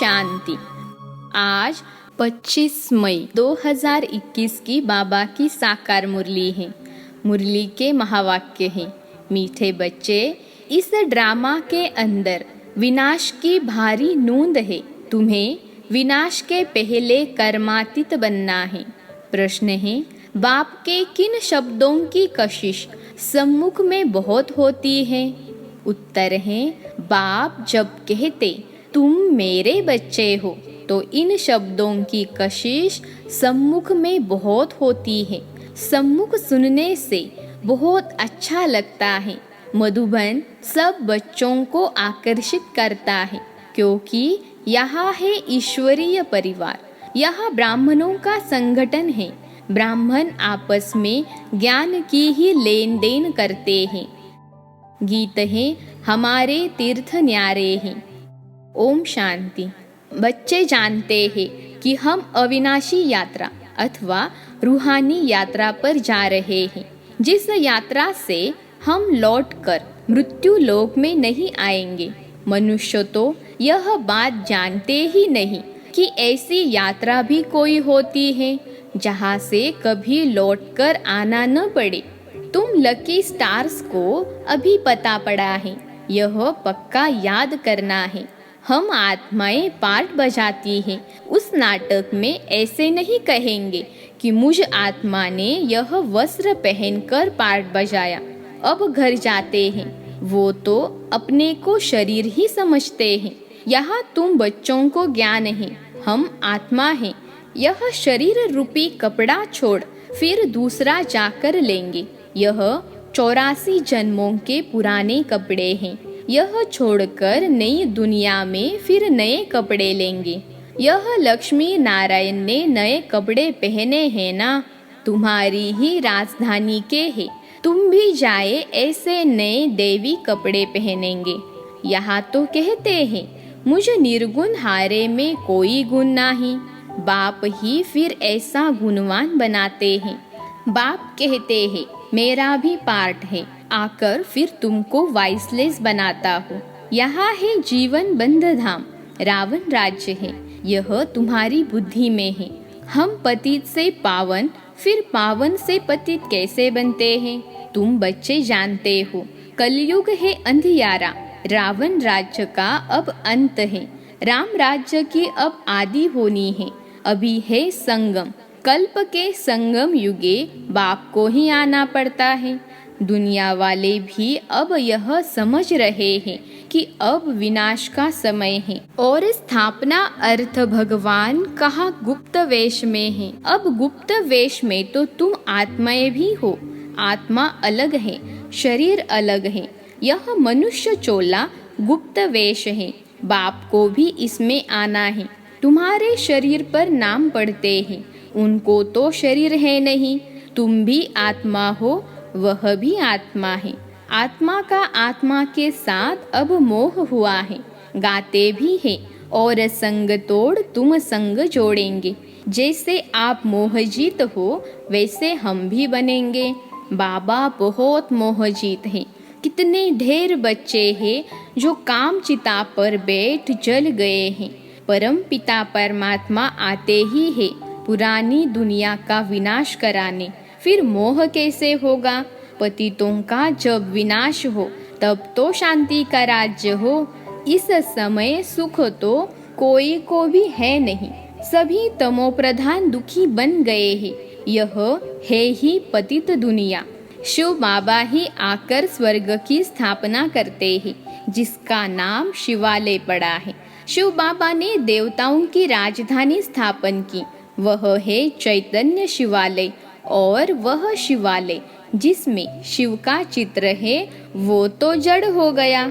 शांति। आज 25 मई 2021 की बाबा की साकार मुरली है। मुरली के महावाक्य हैं, मीठे बच्चे, इस ड्रामा के अंदर विनाश की भारी नूंद है। तुम्हें विनाश के पहले कर्मातीत बनना है। प्रश्न है, बाप के किन शब्दों की कशिश सम्मुख में बहुत होती है? उत्तर है, बाप जब कहते तुम मेरे बच्चे हो तो इन शब्दों की कशिश सम्मुख में बहुत होती है। सम्मुख सुनने से बहुत अच्छा लगता है। मधुबन सब बच्चों को आकर्षित करता है, क्योंकि यहाँ है ईश्वरीय परिवार। यहाँ ब्राह्मणों का संगठन है। ब्राह्मण आपस में ज्ञान की ही लेन देन करते हैं। गीत है, हमारे तीर्थ न्यारे हैं। ओम शांति। बच्चे जानते हैं कि हम अविनाशी यात्रा अथवा रूहानी यात्रा पर जा रहे हैं, जिस यात्रा से हम लौटकर मृत्यु लोक में नहीं आएंगे। मनुष्य तो यह बात जानते ही नहीं कि ऐसी यात्रा भी कोई होती है जहाँ से कभी लौटकर आना न पड़े। तुम लकी स्टार्स को अभी पता पड़ा है, यह पक्का याद करना है। हम आत्माएं पार्ट बजाती हैं। उस नाटक में ऐसे नहीं कहेंगे कि मुझ आत्मा ने यह वस्त्र पहनकर पार्ट बजाया, अब घर जाते हैं। वो तो अपने को शरीर ही समझते हैं। यहाँ तुम बच्चों को ज्ञान है, हम आत्मा हैं। यह शरीर रूपी कपड़ा छोड़ फिर दूसरा जाकर लेंगे। यह 84 जन्मों के पुराने कपड़े हैं। यह छोड़कर नई दुनिया में फिर नए कपड़े लेंगे। यह लक्ष्मी नारायण ने नए कपड़े पहने हैं ना, तुम्हारी ही राजधानी के हैं। तुम भी जाए ऐसे नए देवी कपड़े पहनेंगे। यहाँ तो कहते हैं मुझ निर्गुण हारे में कोई गुण नहीं। बाप ही फिर ऐसा गुणवान बनाते हैं। बाप कहते हैं मेरा भी पार्ट है, आकर फिर तुमको वाइसलेस बनाता हूँ। यहाँ है जीवन बंध धाम, रावण राज्य है। यह तुम्हारी बुद्धि में है। हम पतित से पावन, फिर पावन से पतित कैसे बनते हैं? तुम बच्चे जानते हो, कलयुग है अंधियारा। रावण राज्य का अब अंत है। राम राज्य की अब आदि होनी है। अभी है संगम। कल्प के संगम युगे बाप को ही आना पड़ता है। दुनिया वाले भी अब यह समझ रहे हैं कि अब विनाश का समय है और स्थापना अर्थ भगवान कहाँ गुप्त वेश में है। अब गुप्त वेश में तो तुम आत्माएं भी हो। आत्मा अलग है, शरीर अलग है। यह मनुष्य चोला गुप्त वेश है। बाप को भी इसमें आना है। तुम्हारे शरीर पर नाम पढ़ते हैं, उनको तो शरीर है नहीं। तुम भी आत्मा हो, वह भी आत्मा है। आत्मा का आत्मा के साथ अब मोह हुआ है। गाते भी हैं और संग तोड़ तुम संग जोड़ेंगे। जैसे आप मोहजीत हो वैसे हम भी बनेंगे। बाबा बहुत मोहजीत हैं। कितने ढेर बच्चे हैं जो काम चिता पर बैठ जल गए हैं। परम पिता परमात्मा आते ही है पुरानी दुनिया का विनाश कराने। फिर मोह कैसे होगा? पतितों का जब विनाश हो तब तो शांति का राज्य हो। इस समय सुख तो कोई को भी है नहीं। सभी तमोप्रधान दुखी बन गए हैं। यह है ही पतित दुनिया। शिव बाबा ही आकर स्वर्ग की स्थापना करते हैं, जिसका नाम शिवालय पड़ा है। शिव बाबा ने देवताओं की राजधानी स्थापन की, वह है चैतन्य शिवालय। और वह शिवालय जिसमें शिव का चित्र है वो तो जड़ हो गया।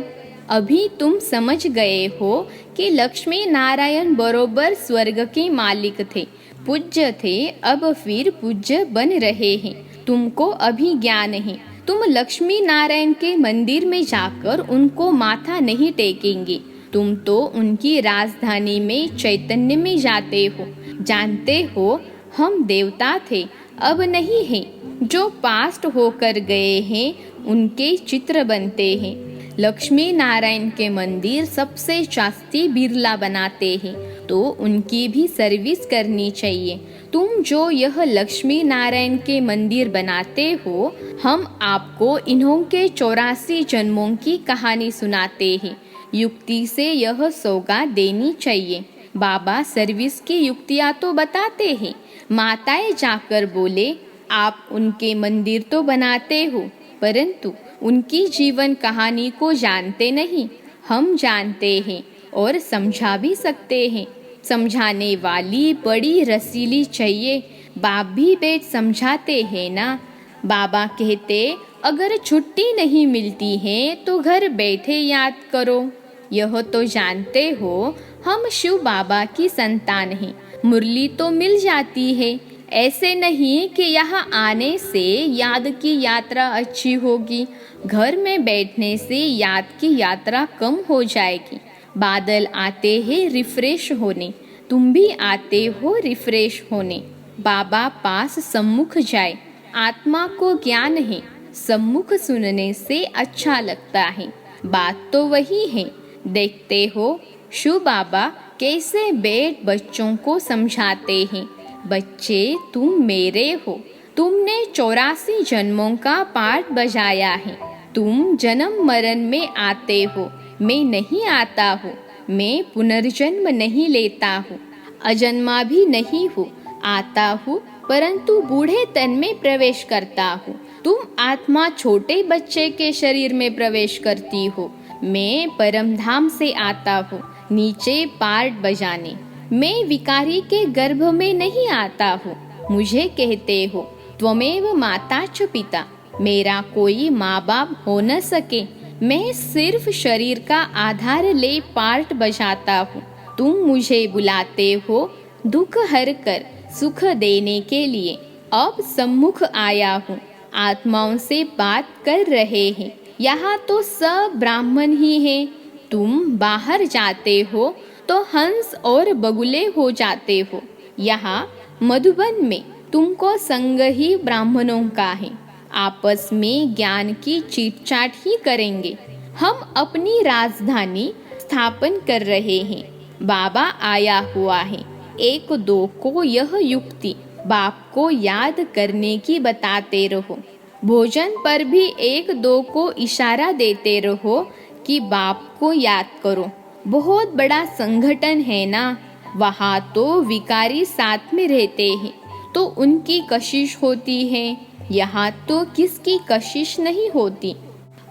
अभी तुम समझ गए हो कि लक्ष्मी नारायण बरोबर स्वर्ग के मालिक थे, पूज्य थे, अब फिर पूज्य बन रहे हैं। तुमको अभी ज्ञान है। तुम लक्ष्मी नारायण के मंदिर में जाकर उनको माथा नहीं टेकेंगे। तुम तो उनकी राजधानी में चैतन्य में जाते हो। जानते हो हम देवता थे, अब नहीं हैं। जो पास्ट होकर गए हैं उनके चित्र बनते हैं। लक्ष्मी नारायण के मंदिर सबसे जास्ती बिरला बनाते हैं, तो उनकी भी सर्विस करनी चाहिए। तुम जो यह लक्ष्मी नारायण के मंदिर बनाते हो, हम आपको इन्हों के 84 जन्मों की कहानी सुनाते हैं। युक्ति से यह सौगात देनी चाहिए। बाबा सर्विस की युक्तियाँ तो बताते हैं। माताएं जाकर बोले, आप उनके मंदिर तो बनाते हो, परंतु उनकी जीवन कहानी को जानते नहीं। हम जानते हैं और समझा भी सकते हैं। समझाने वाली बड़ी रसीली चाहिए। बाप भी बेट समझाते हैं ना। बाबा कहते, अगर छुट्टी नहीं मिलती है तो घर बैठे याद करो। यह तो जानते हो हम शिव बाबा की संतान हैं। मुरली तो मिल जाती है। ऐसे नहीं कि यहाँ आने से याद की यात्रा अच्छी होगी। घर में बैठने से याद की यात्रा कम हो जाएगी। बादल आते हैं रिफ्रेश होने, तुम भी आते हो रिफ्रेश होने। बाबा पास सम्मुख जाए, आत्मा को ज्ञान है। सम्मुख सुनने से अच्छा लगता है। बात तो वही है। देखते हो शिव बाबा कैसे बैठ बच्चों को समझाते हैं। बच्चे, तुम मेरे हो। तुमने 84 जन्मों का पाठ बजाया है। तुम जन्म मरण में आते हो, मैं नहीं आता हूँ। मैं पुनर्जन्म नहीं लेता हूँ, अजन्मा भी नहीं हूँ। आता हूँ परंतु बूढ़े तन में प्रवेश करता हूँ। तुम आत्मा छोटे बच्चे के शरीर में प्रवेश करती हो। मैं परम धाम से आता हूँ नीचे पार्ट बजाने। मैं विकारी के गर्भ में नहीं आता हूँ। मुझे कहते हो त्वमेव माता च पिता, मेरा कोई माँ बाप हो न सके। मैं सिर्फ शरीर का आधार ले पार्ट बजाता हूँ। तुम मुझे बुलाते हो दुख हर कर सुख देने के लिए। अब सम्मुख आया हूँ, आत्माओं से बात कर रहे हैं। यहाँ तो सब ब्राह्मण ही हैं। तुम बाहर जाते हो तो हंस और बगुले हो जाते हो। यहाँ मधुबन में तुमको संग ही ब्राह्मणों का है। आपस में ज्ञान की चीट-चाट ही करेंगे। हम अपनी राजधानी स्थापन कर रहे हैं। बाबा आया हुआ है। एक दो को यह युक्ति बाप को याद करने की बताते रहो। भोजन पर भी एक दो को इशारा देते रहो कि बाप को याद करो। बहुत बड़ा संगठन है ना, वहाँ तो विकारी साथ में रहते हैं तो उनकी कशिश होती है। यहाँ तो किसकी कशिश नहीं होती।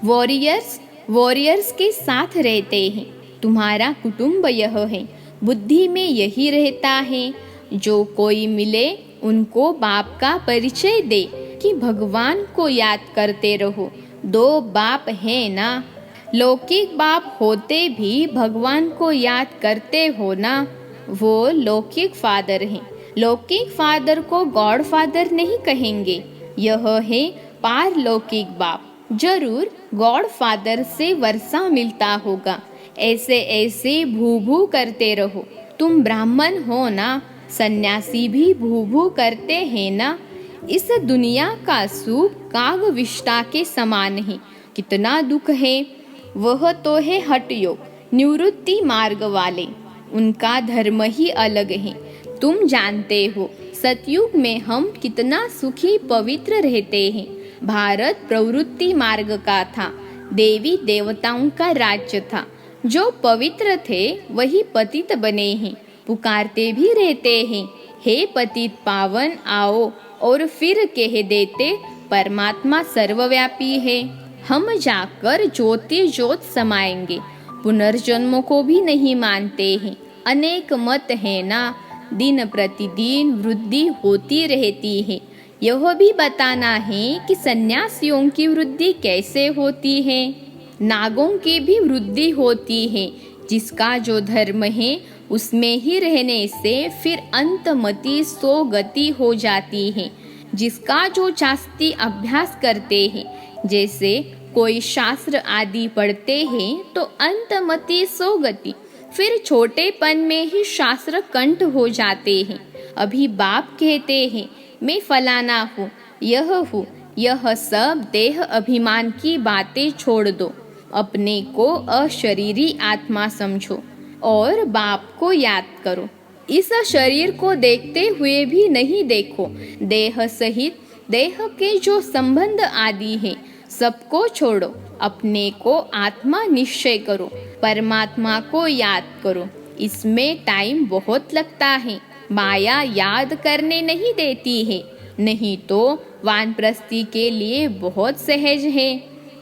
वॉरियर्स के साथ रहते हैं। तुम्हारा कुटुंब यह है। बुद्धि में यही रहता है। जो कोई मिले उनको बाप का परिचय दे कि भगवान को याद करते रहो। दो बाप है ना, लौकिक बाप होते भी भगवान को याद करते हो ना, वो लौकिक फादर हैं। लौकिक फादर को गॉड फादर नहीं कहेंगे। यह है पारलौकिक बाप। जरूर गॉड फादर से वर्षा मिलता होगा। ऐसे ऐसे भू भू करते रहो। तुम ब्राह्मण हो ना, सन्यासी भी भू भू करते हैं ना। इस दुनिया का सुख काग विष्टा के समान है। कितना दुख है। वह तो है हठ योग, निवृत्ति मार्ग वाले। उनका धर्म ही अलग है। तुम जानते हो सतयुग में हम कितना सुखी पवित्र रहते हैं। भारत प्रवृत्ति मार्ग का था। देवी देवताओं का राज्य था। जो पवित्र थे वही पतित बने हैं। पुकारते भी रहते हैं, हे पतित पावन आओ, और फिर कह देते परमात्मा सर्वव्यापी है। हम जाकर ज्योति ज्योत समाएंगे। पुनर्जन्म को भी नहीं मानते हैं। अनेक मत है ना। दिन प्रतिदिन वृद्धि होती रहती है। यह भी बताना है कि सन्यासियों की वृद्धि कैसे होती है। नागों की भी वृद्धि होती है। जिसका जो धर्म है उसमें ही रहने से फिर अंतमति सो गति हो जाती है। जिसका जो चास्ती अभ्यास करते हैं, जैसे कोई शास्त्र आदि पढ़ते हैं तो अंतमति सो गति, फिर छोटेपन में ही शास्त्र कंठ हो जाते हैं। अभी बाप कहते हैं मैं फलाना हूँ, यह सब देह अभिमान की बातें छोड़ दो। अपने को अशरीरी आत्मा समझो और बाप को याद करो। इस शरीर को देखते हुए भी नहीं देखो। देह सहित देह के जो संबंध आदि है सबको छोड़ो। अपने को आत्मा निश्चय करो, परमात्मा को याद करो। इसमें टाइम बहुत लगता है, माया याद करने नहीं देती है। नहीं तो वानप्रस्थी के लिए बहुत सहज है।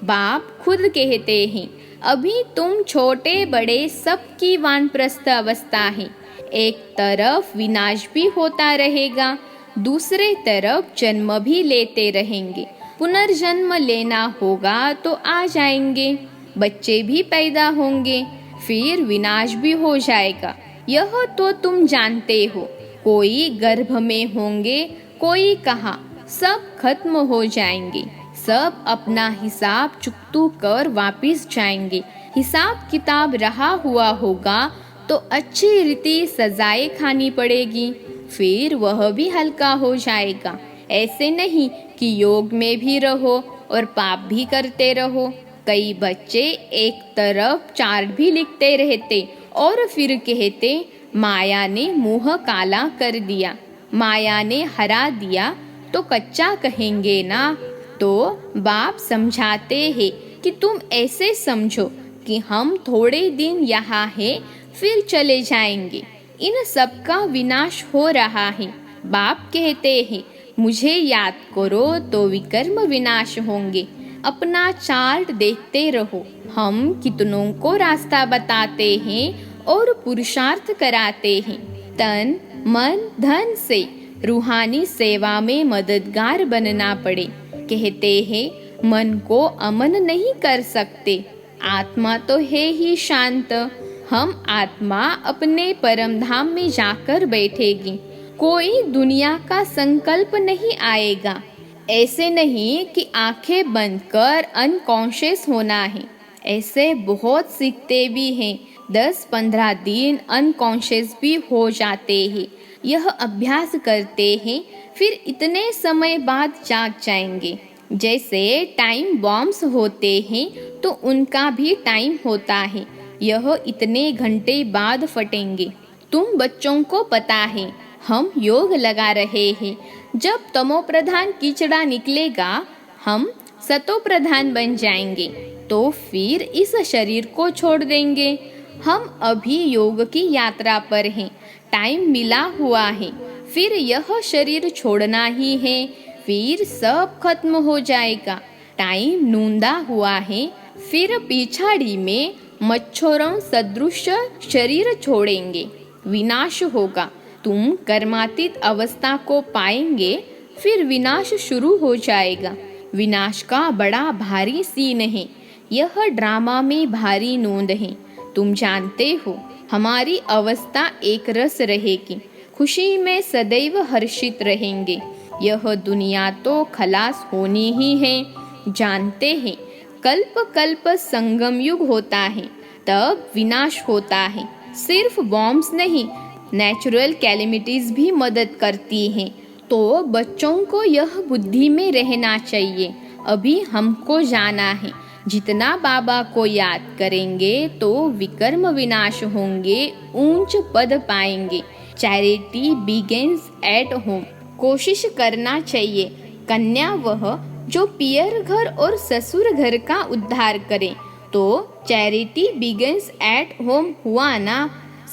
बाप खुद कहते हैं, अभी तुम छोटे बड़े सबकी वानप्रस्थ अवस्था है। एक तरफ विनाश भी होता रहेगा, दूसरे तरफ जन्म भी लेते रहेंगे। पुनर्जन्म लेना होगा तो आ जाएंगे, बच्चे भी पैदा होंगे, फिर विनाश भी हो जाएगा। यह तो तुम जानते हो। कोई गर्भ में होंगे, कोई कहाँ, सब खत्म हो जाएंगे। सब अपना हिसाब चुकतू कर वापिस जाएंगे। हिसाब किताब रहा हुआ होगा तो अच्छी रीति सजाएं खानी पड़ेगी, फिर वह भी हल्का हो जाएगा। ऐसे नहीं कि योग में भी रहो और पाप भी करते रहो। कई बच्चे एक तरफ चार्ट भी लिखते रहते और फिर कहते माया ने मुंह काला कर दिया, माया ने हरा दिया, तो कच्चा कहेंगे ना। तो बाप समझाते हैं कि तुम ऐसे समझो कि हम थोड़े दिन यहाँ हैं, फिर चले जाएंगे। इन सब का विनाश हो रहा है। बाप कहते हैं मुझे याद करो तो विकर्म विनाश होंगे। अपना चार्ट देखते रहो। हम कितनों को रास्ता बताते हैं और पुरुषार्थ कराते हैं। तन मन धन से रूहानी सेवा में मददगार बनना पड़े। कहते हैं मन को अमन नहीं कर सकते, आत्मा तो है ही शांत। हम आत्मा अपने परम धाम में जाकर बैठेगी। कोई दुनिया का संकल्प नहीं आएगा। ऐसे नहीं कि आंखें बंद कर अनकॉन्शियस होना है। ऐसे बहुत सीखते भी हैं। 10-15 दिन अनकॉन्शियस भी हो जाते हैं। यह अभ्यास करते हैं, फिर इतने समय बाद जाग जाएंगे। जैसे टाइम बॉम्ब्स होते हैं तो उनका भी टाइम होता है। यह इतने घंटे बाद फटेंगे। तुम बच्चों को पता है हम योग लगा रहे हैं। जब तमो प्रधान कीचड़ा निकलेगा हम सतो प्रधान बन जाएंगे, तो फिर इस शरीर को छोड़ देंगे। हम अभी योग की यात्रा पर हैं। टाइम मिला हुआ है, फिर यह शरीर छोड़ना ही है, फिर सब खत्म हो जाएगा। टाइम नूंदा हुआ है, फिर पिछाड़ी में मच्छरों सदृश शरीर छोड़ेंगे। विनाश होगा। तुम कर्मातीत अवस्था को पाएंगे, फिर विनाश शुरू हो जाएगा। विनाश का बड़ा भारी सीन है। यह ड्रामा में भारी नोंद है। तुम जानते हो हमारी अवस्था एक रस रहेगी। खुशी में सदैव हर्षित रहेंगे। यह दुनिया तो खलास होनी ही है। जानते हैं कल्प कल्प संगम युग होता है, तब विनाश होता है। सिर्फ बॉम्ब्स नहीं, नेचुरल कैलेमिटीज भी मदद करती हैं। तो बच्चों को यह बुद्धि में रहना चाहिए। अभी हमको जाना है। जितना बाबा को याद करेंगे तो विकर्म विनाश होंगे, ऊंच पद पाएंगे। Charity begins at home. कोशिश करना चाहिए कन्या वह जो पियर घर और ससुर घर का उद्धार करे। तो चैरिटी बिगिंस एट होम हुआ ना।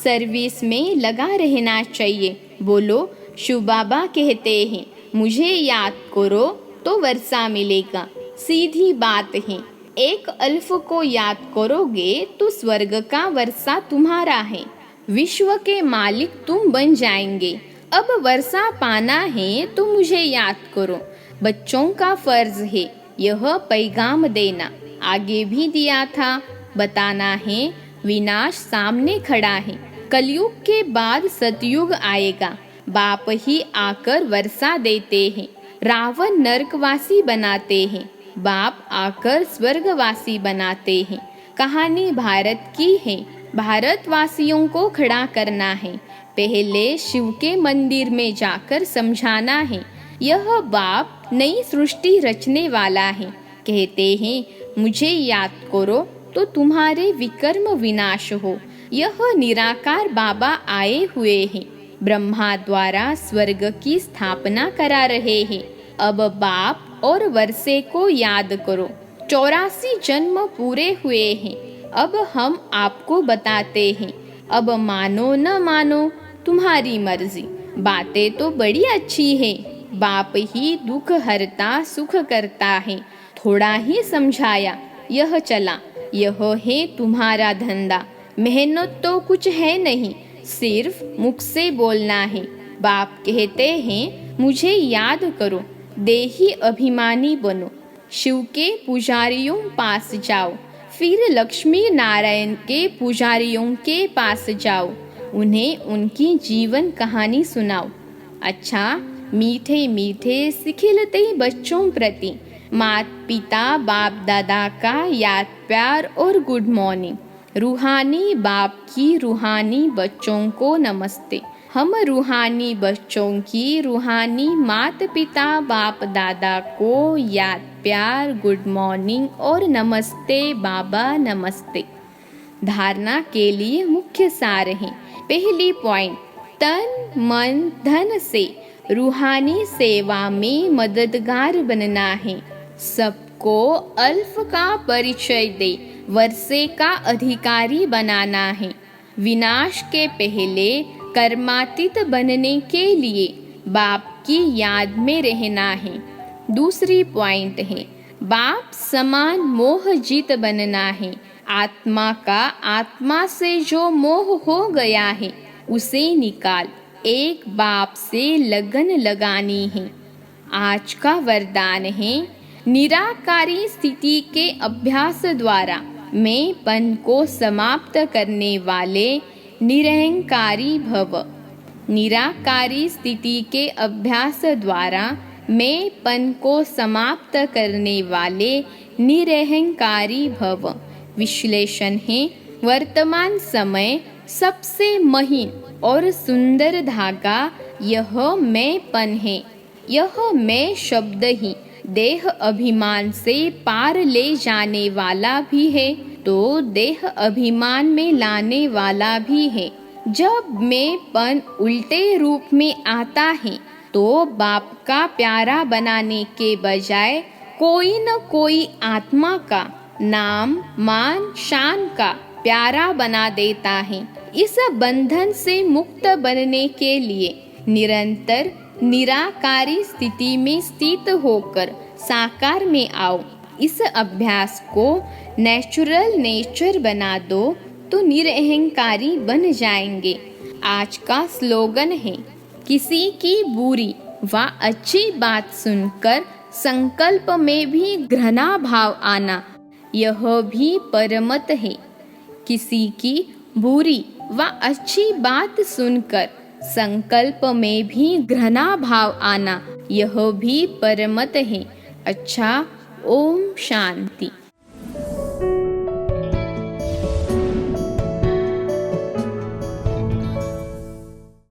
सर्विस में लगा रहना चाहिए। बोलो शिव बाबा कहते हैं मुझे याद करो तो वर्षा मिलेगा। सीधी बात है। एक अल्फ को याद करोगे तो स्वर्ग का वर्षा तुम्हारा है। विश्व के मालिक तुम बन जाएंगे। अब वर्षा पाना है तो मुझे याद करो। बच्चों का फर्ज है यह पैगाम देना। आगे भी दिया था, बताना है। विनाश सामने खड़ा है। कलयुग के बाद सतयुग आएगा। बाप ही आकर वर्षा देते हैं। रावण नरकवासी बनाते हैं, बाप आकर स्वर्गवासी बनाते हैं। कहानी भारत की है। भारतवासियों को खड़ा करना है। पहले शिव के मंदिर में जाकर समझाना है। यह बाप नई सृष्टि रचने वाला है। कहते हैं मुझे याद करो तो तुम्हारे विकर्म विनाश हो। यह निराकार बाबा आए हुए हैं, ब्रह्मा द्वारा स्वर्ग की स्थापना करा रहे हैं। अब बाप और वर्षे को याद करो। 84 जन्म पूरे हुए हैं। अब हम आपको बताते हैं। अब मानो न मानो तुम्हारी मर्जी। बातें तो बड़ी अच्छी है। बाप ही दुख हरता सुख करता है। थोड़ा ही समझाया, यह चला। यह है तुम्हारा धंधा। मेहनत तो कुछ है नहीं, सिर्फ मुख से बोलना है। बाप कहते हैं मुझे याद करो, देही अभिमानी बनो। शिव के पुजारियों पास जाओ, फिर लक्ष्मी नारायण के पुजारियों के पास जाओ, उन्हें उनकी जीवन कहानी सुनाओ। अच्छा, मीठे मीठे सिखिलते बच्चों प्रति माता पिता बाप दादा का याद प्यार और गुड मॉर्निंग। रूहानी बाप की रूहानी बच्चों को नमस्ते। हम रूहानी बच्चों की रूहानी माता पिता बाप दादा को याद प्यार गुड मॉर्निंग और नमस्ते बाबा नमस्ते। धारणा के लिए मुख्य सार है। पहली पॉइंट, तन मन धन से रूहानी सेवा में मददगार बनना है। सबको अल्फ का परिचय दे वर्षे का अधिकारी बनाना है। विनाश के पहले कर्मातीत बनने के लिए बाप की याद में रहना है। दूसरी पॉइंट है, बाप समान मोह जीत बनना है। आत्मा का आत्मा से जो मोह हो गया है उसे निकाल। एक बाप से लगन लगानी है। आज का वरदान है, निराकारी स्थिति के अभ्यास द्वारा मैंपन को समाप्त करने वाले निरहंकारी भव। निराकारी स्थिति के अभ्यास द्वारा मैंपन को समाप्त करने वाले निरहंकारी भव। विश्लेषण है, वर्तमान समय सबसे महीन और सुंदर धागा यह मैंपन है। यह मैं शब्द ही देह अभिमान से पार ले जाने वाला भी है, तो देह अभिमान में लाने वाला भी है। जब मैंपन उल्टे रूप में आता है तो बाप का प्यारा बनाने के बजाय कोई न कोई आत्मा का नाम मान शान का प्यारा बना देता है। इस बंधन से मुक्त बनने के लिए निरंतर निराकारी स्थिति में स्थित होकर साकार में आओ। इस अभ्यास को नेचुरल नेचर बना दो तो निरअहंकारी बन जाएंगे। आज का स्लोगन है, किसी की बुरी व अच्छी बात सुनकर संकल्प में भी घृणा भाव आना, यह भी परमत है। किसी की बुरी व अच्छी बात सुनकर संकल्प में भी घृणा भाव आना, यह भी परमत है। अच्छा, ओम शांति।